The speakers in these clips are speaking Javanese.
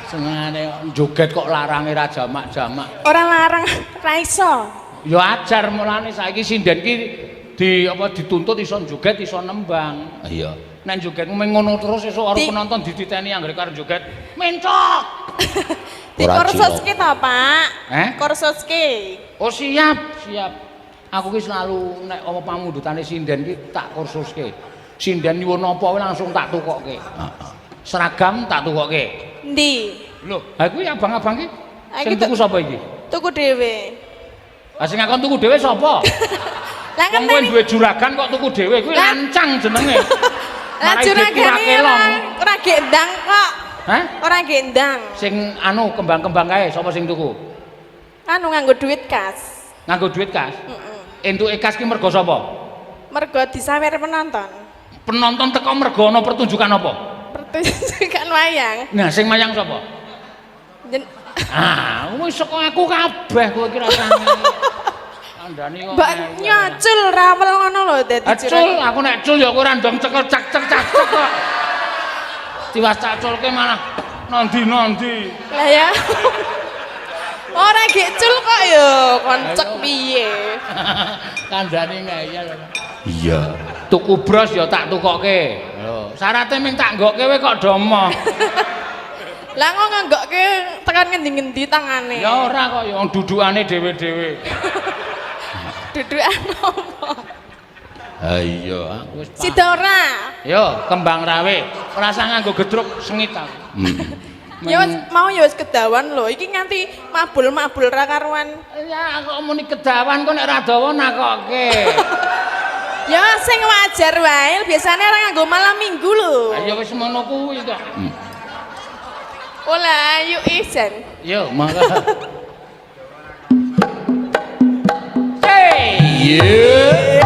Senengane joget kok larange ra jamak-jamak. Ora larang, ra iso. Ya ajar mulane saiki sinden ki dituntut iso joget iso nembang. Iya. Nek joget mung ngono terus esuk karo penonton dititeni anggere karo joget mencok. Dikursuske to, Pak? Kursuske. Oh siap. Aku ki selalu nek apa pamundhutane sinden ki tak kursuske. Sinden nyuwun apa langsung tak tukokke. Heeh. Seragam tak tukokke. Ndi? Lho, ha kuwi abang-abang ki sing tuku sapa iki? Tuku dhewe. Ha sing ngakon tuku dhewe sapa? Lah kan kowe duwe juragan kok tuku dhewe kuwi lancang jenenge. Lah juragane ora gendang kok. Hah? Ora gendang. Sing anu kembang-kembang kae sapa sing tuku? Anu nganggo duit kas. Nganggo duit kas? Heeh. Entuke kas ki mergo sapa? Mergo disawer penonton. Penonton teko mergo ana pertunjukan apa? Pertunjukan wayang. Nah, sing mayang sapa? Wis saka aku kabeh kowe ki rasane. Kandhani kok. Mbak nyacul rawel ngono lho dadi cul, aku nek cul ya kowe ora ndong cekel cak-cak kok. Tiwas caculke malah nondi-nondi. Lah ya. Ora gek cul kok ya, koncek piye. Kandhani ngeyel. Iya. Tuku bros ya tak tukokke. Lho, syaraté ming tak nggokke kowe kok domo. Lah kok nganggokke tekan ngendi-ngendi tangane? Ya ora kok ya dudukane dhewe-dhewe. Dudukan apa? Ha iya, aku wis. Sida ora? Yo, kembang rawe. Ora usah nganggo gedruk sengit aku. Ya wis mau ya wis kedawan lho. Iki nganti mabul-mabul ra karuan. Ya kok muni kedawan kok nek ra dawa nakokke. Ya sing wajar wae, biasane ora nganggo malam minggu lho. Ya wis ngono kuwi kok. Ola, yuk isan. Yo, mangga. Hey! Yeah.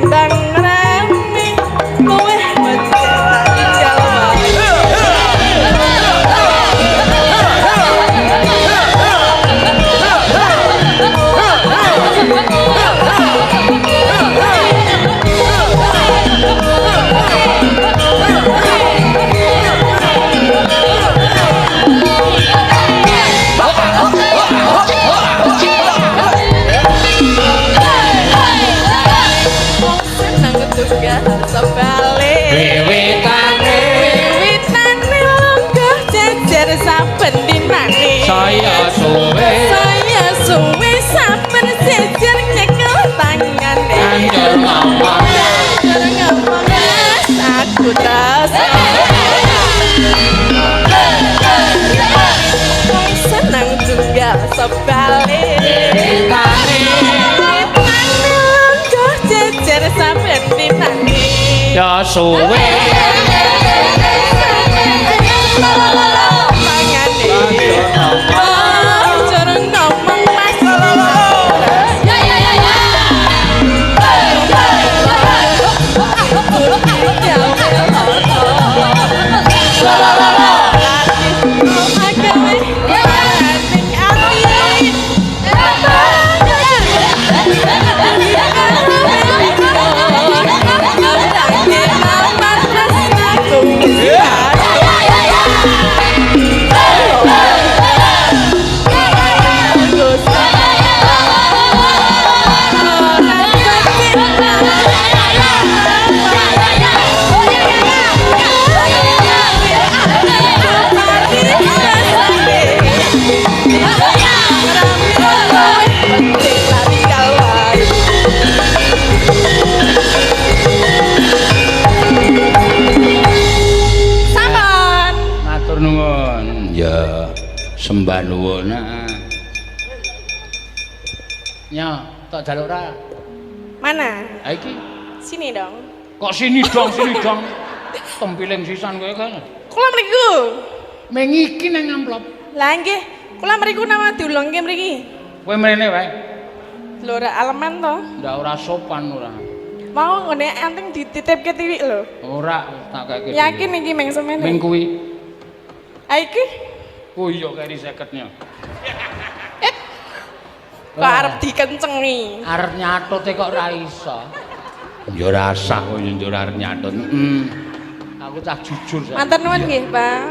ndang rame kowe mesti tak tinggal Saya suwe saben jejer nyekel tangane anjur ngomong aku tas senang juga sebalik kok jejer saben dinane ya suwe sembah nuwun. Nya, tak jaluk ra. Mana? Ha iki. Sini dong. Kok sini dong, sini dong. Tempiling sisan kowe kan. Kula mriku. Meng iki nang amplop. Lah nggih, kula mriku nama diulungke mriki. Kowe mrene wae. Lho ora aleman to? Ndak ora sopan ora. Mau ngene anting dititipke tiwik lho. Ora, tak kakek. Yakin iki meng semene? Meng kuwi. Ha iki? Oh iya kari 50-nya. Kok arep dikencengi. Arep nyatute kok ora iso. Ya ora sah kok ya arep nyatut. Aku cah jujur. Matur nuwun nggih, Pak.